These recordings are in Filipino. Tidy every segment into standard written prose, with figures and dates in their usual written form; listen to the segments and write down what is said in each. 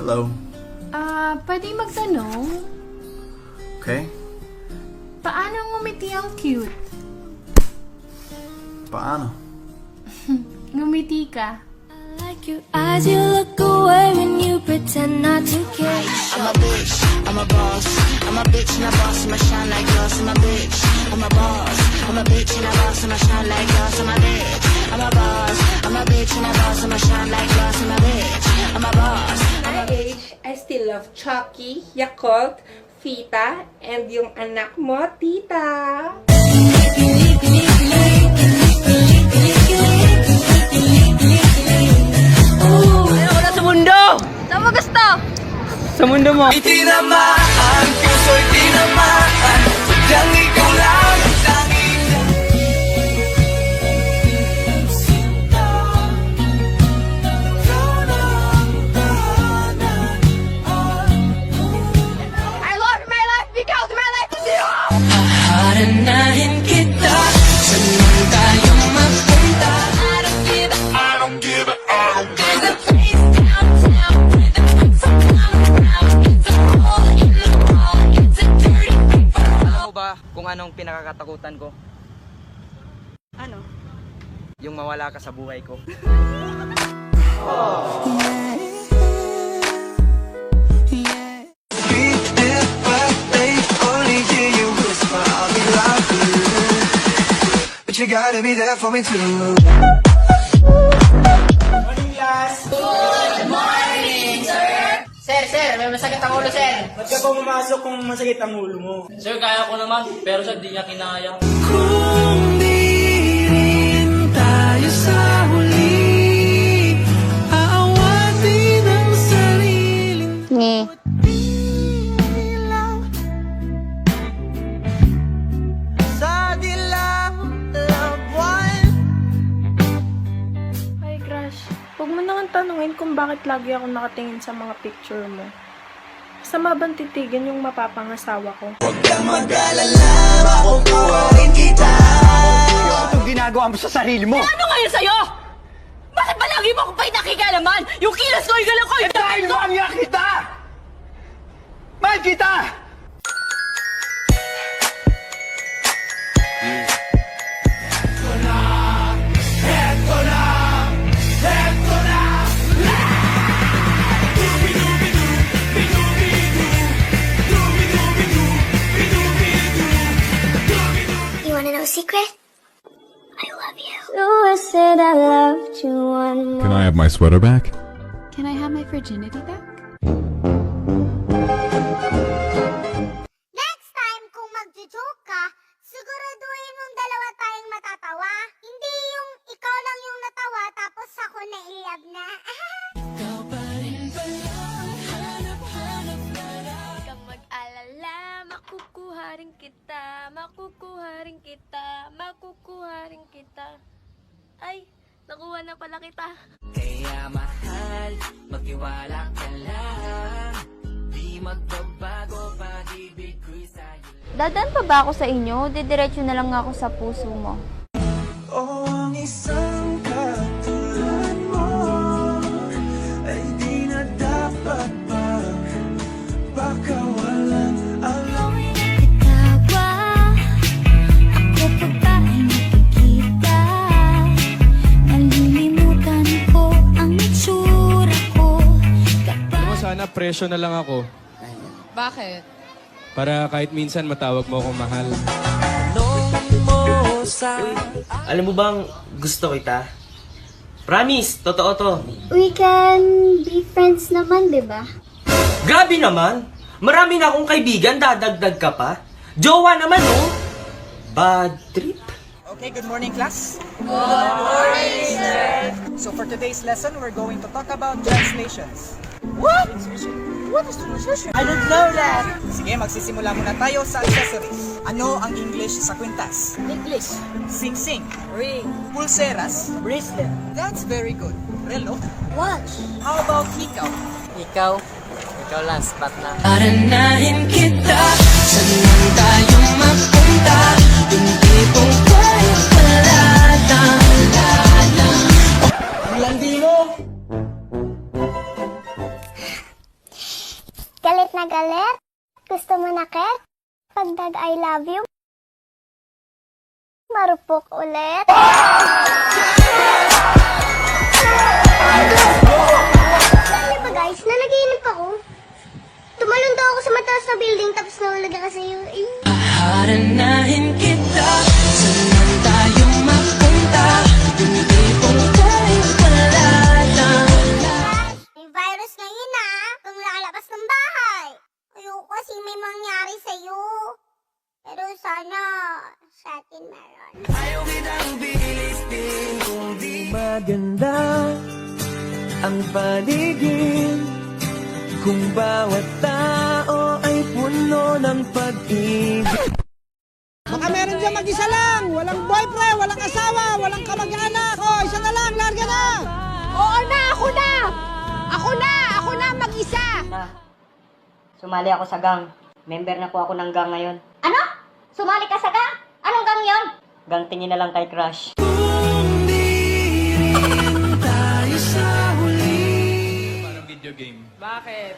Hello. Pwede magtanong? Okay. Paano ngumiti ang cute? Paano? Ngumiti ka. Like your eyes, you look away when you pretend not to care. I'm a bitch, I'm a boss. I'm a bitch and a boss, I'ma shine like glass. I'm a bitch, I'm a boss. I'm a bitch and a boss, I'ma shine like glass. I'm a bitch, I'm a boss. I'm a bitch and a boss, I'ma shine like glass. I'm a bitch, I'm a boss. At my age, I still love Chucky, Yakult, Fita, and yung anak mo, Tita. Ayaw ko na sa mundo! Saan mo gusto? Sa mundo mo. Itinamaan, puso'y tinamaan. Sadyang ikaw lang ang tanging I lost my life because my life is you! Haharanahin kita. Saan man tayo mapunta? I don't give a, I don't give a, I don't give a. There's a place downtown where the lights are all around. It's a hole in the wall. It's a dirty paper. Alam mo ba kung anong pinakakatakutan ko? Ano? Yung mawala ka sa buhay ko. If they only hear you whisper, I'll be loving you. But you gotta be there for me too. Sir, may masakit ang ulo, sir. Ba't ka pumasok kung masakit ang ulo mo? Sir, kaya ko naman, pero sir, di niya kinaya. Kung di rin tayo sa huli, aawatin ang sariling ilaw. Sa dilaw, loved one. Ay, Crush. Huwag mo nang tanungin kung bakit lagi ako nakatingin sa mga picture mo. Sama bang titigan yung mapapangasawa ko? Huwag kang mag-alala, makukuhain kita. Anong ginagawa mo sa sarili mo? Ano ngayon sa'yo? Bakit ba lagi mo akong pinakikalaman? Yung kilos ko, yung galaw ko, yung Dahil mahal niya kita! Mahal kita! You wanna know a secret? I love you. So I said I loved you one more. Can I have my sweater back? Can I have my virginity back? Next time, kung magjo-joke ka, siguraduhin mong dalawa tayong matatawa. Hindi yung ikaw lang yung natawa tapos ako na ilab na. Huwag kang mag-alala, makukuha rin kita, makukuha rin kita, makukuha rin kita. Ay, nakuha na pala kita. Kaya mahal, magtiwala ka lang. Di magbabago pag-ibig ko'y sa'yo. Dadaan pa ba ako sa inyo? Didiretso na lang ako sa puso mo. O ang isang katulad mo ay di na dapat pa. Baka walang alam. Tawa, ako pa ba ay nakikita? Nalilimutan ko ang itsura ko. Alam mo, sana presyo na lang ako. Bakit? Para kahit minsan matawag mo akong mahal. Alam mo bang gusto kita? Promise, totoo to. We can be friends naman, di ba? Grabe naman! Marami na akong kaibigan, dadagdag ka pa. Jowa naman, oh! Bad trip? Okay, good morning, class. Good morning, sir. So for today's lesson, we're going to talk about translations. What? What is translation? I don't know that. Sige, magsisimula muna tayo sa accessories. Ano ang English sa kwintas? English. Sing-sing. Ring. Pulseras. Bracelet. That's very good. Relo. Watch. How about hikaw? Ikaw? Ikaw lang, spot na. Aranahin kita, saan man tayo mapunta. Yung tipong tayo pala. marupok ulit? Alam ba guys, nanaginip ako. Tumalon daw ako sa mataas na building tapos nahulog ako sa iyo. Haranahin kita, saan tayo mapunta? Hindi kung tayo palata. May virus ngayon kung lalabas ng bahay. Ayoko kasi may mangyari sa'yo. Pero sana sa atin meron. Ayaw kitang bilistin kung di maganda ang paligid. Kung bawat tao ay puno ng pag-ibig. Baka meron dyan mag-isa lang. Walang boyfriend, walang asawa, walang kamag-anak. O, isa na lang, larga na. Oo na, ako na! Ako na mag-isa! Sumali ako sa gang. Member na po ako ng gang ngayon. Ano? Sumali ka sa gang? Anong gang yon? Gang tingin na lang kay Crush. Parang video game. Bakit?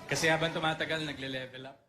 Kasi habang tumatagal, nagle-level up.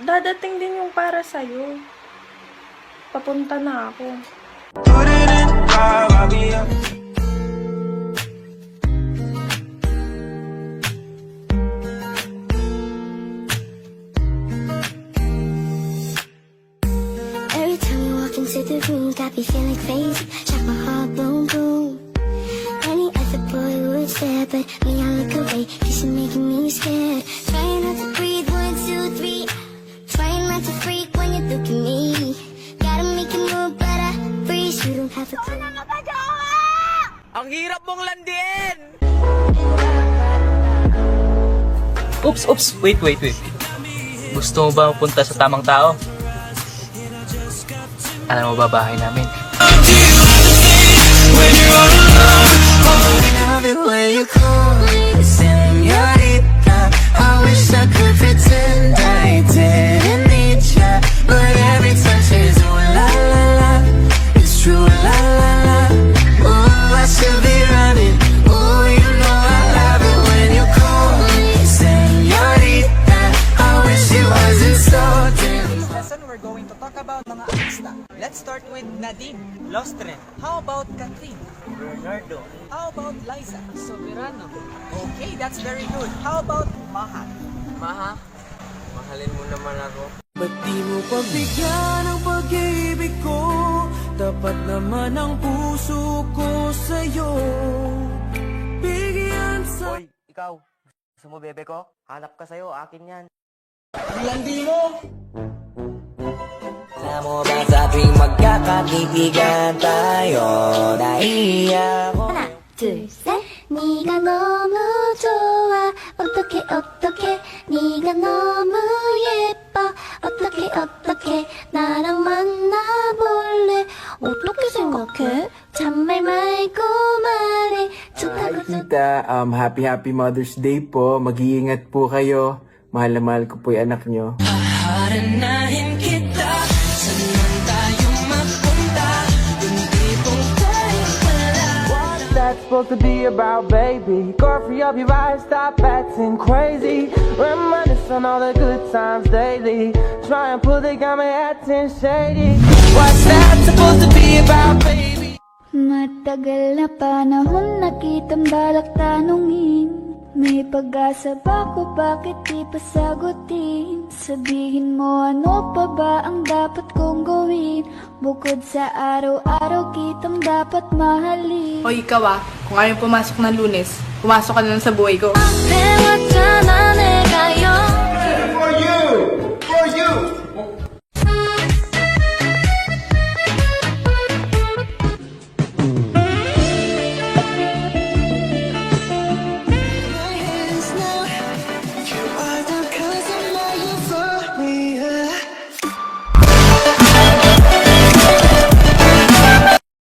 Dadating din yung para sa'yo. Papunta na ako. Put it in five, I'll be up. Every time you walk into the room, got me feeling crazy. Shot my heart, boom, boom. Any other boy would stare, but me, I look away, 'cause you're making me scared. Trying not to breathe, 1, 2, 3. Trying not to freak when you look at me. Gotta make you move, but I freeze. You don't have to call. Ang hirap mong landin. Oops, wait. Gusto mo ba mapunta sa tamang tao? Alam mo ba bahay namin? Love it when you call me señorita. I wish I could pretend I didn't need ya, but every touch is ooh la la la. It's true la la la. Ooh, I should be running. Ooh, you know I love it when you call me señorita. I wish it wasn't so dim. This lesson, we're going to talk about mga artista. Let's start with Nadine. Lostren. How about Catherine? Bernardo. How about Liza? Soberano. Okay, that's very good. How about Maha? Maha? Mahalin mo naman ako. Ba't di mo pagbigyan ang pag-ibig ko? Tapat naman ang puso ko sa'yo. Bigyan sa... Hoy, ikaw. Gusto mo bebe ko? Hanap ka sa'yo, akin yan. Ang landi mo! Alam mo ba sa tuwing magkakaibigan tayo, naiiyak ako. 하나, 둘, 셋. 네가 너무 좋아. 어떡해. 네가 너무 예뻐. 어떡해. 나랑 만나볼래. 어떻게 생각해? 잔말 말고 말해. 좋다고 Tita, happy Mother's Day po. Mag-iingat po kayo. Mahal na mahal ko po yung anak nyo. Haranahin kita, saan tayo mapunta? Hindi kung tayo pala. What's that supposed to be about, baby? Go free up your eyes, stop acting crazy. Reminisce on all the good times daily. Try and pull the got me acting shady. What's that supposed to be about, baby? Matagal na panahon na kitang balak tanungin. May pag-asa ba ko, bakit di pa sagutin? Sabihin mo ano pa ba ang dapat kong gawin? Bukod sa araw-araw kitang dapat mahalin. O ikaw kung ayaw pumasok ng Lunes, pumasok ka na lang sa buhay ko. Pero